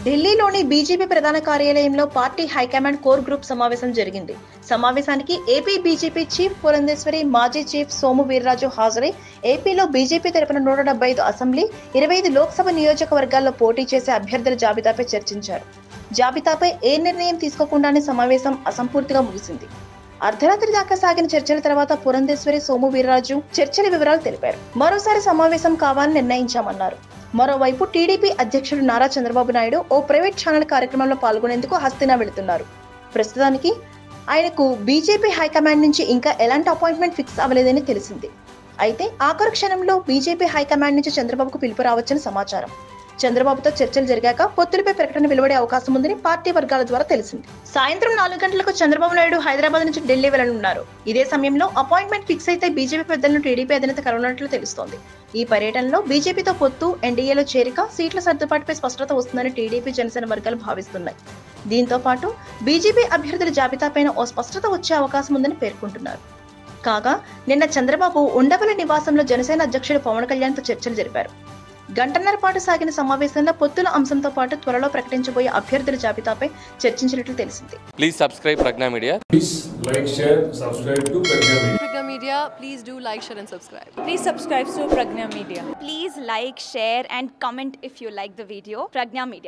ఢిల్లీలోని బీజేపీ ప్రధాన కార్యాలయంలో పార్టీ హైకమాండ్ కోర్ గ్రూప్ సమావేశం జరిగింది. సమావేశానికి ఏపీ బీజేపీ చీఫ్ పురంధేశ్వరి, మాజీ చీఫ్ సోము వీర్రాజు హాజరై ఏపీలో బీజేపీ తరపున 175 అసెంబ్లీ, 25 లోక్సభ నియోజకవర్గాల్లో పోటీ చేసే అభ్యర్థుల జాబితాపై చర్చించారు. జాబితాపై ఏ నిర్ణయం తీసుకోకుండానే సమావేశం అసంపూర్తిగా ముగిసింది. అర్ధరాత్రి దాకా సాగిన చర్చల తర్వాత పురంధేశ్వరి, సోము వీర్రాజు చర్చల వివరాలు తెలిపారు. మరోసారి సమావేశం కావాలని నిర్ణయించామన్నారు. మరోవైపు టీడీపీ అధ్యక్షుడు నారా చంద్రబాబు నాయుడు ఓ ప్రైవేట్ ఛానల్ కార్యక్రమంలో పాల్గొనేందుకు హస్తినా వెళుతున్నారు. ప్రస్తుతానికి ఆయనకు బీజేపీ హైకమాండ్ నుంచి ఇంకా ఎలాంటి అపాయింట్మెంట్ ఫిక్స్ అవ్వలేదని తెలిసింది. అయితే ఆఖరు క్షణంలో బీజేపీ హైకమాండ్ నుంచి చంద్రబాబుకు పిలుపు రావచ్చని సమాచారం. చంద్రబాబుతో చర్చలు జరిగాక పొత్తులపై ప్రకటన వెలువడే అవకాశం ఉందని పార్టీ వర్గాల ద్వారా తెలిసింది. సాయంత్రం 4 గంటలకు చంద్రబాబు నాయుడు హైదరాబాద్ నుంచి ఢిల్లీ వెళ్లనున్నారు. ఇదే సమయంలో అపాయింట్మెంట్ ఫిక్స్ అయితే బీజేపీ పెద్దలను టీడీపీ అధినేత కలవనున్నట్లు తెలుస్తోంది. ఈ పర్యటనలో బీజేపీతో పొత్తు, ఎన్డీఏలో చేరిక, సీట్ల సర్దుబాటుపై స్పష్టత వస్తుందని టీడీపీ, జనసేన వర్గాలు భావిస్తున్నాయి. దీంతో పాటు బీజేపీ అభ్యర్థుల జాబితాపైన ఓ స్పష్టత వచ్చే అవకాశం ఉందని పేర్కొంటున్నారు. కాగా నిన్న చంద్రబాబు ఉండవల్లి నివాసంలో జనసేన అధ్యక్షుడు పవన్ కళ్యాణ్తో చర్చలు జరిపారు. గంటన్నర పాటు సాగిన సమావేశంలో పొత్తుల అంశంతో పాటు త్వరలో ప్రకటించబోయే అభ్యర్థుల జాబితాపై చర్చించినట్లు తెలిసింది. Please subscribe Pragna media. Please like, share, subscribe to Pragna Media. Pragna Media, please do like, share and subscribe. Please subscribe to Pragna Media. Please like, share and comment if you like the video. Pragna Media.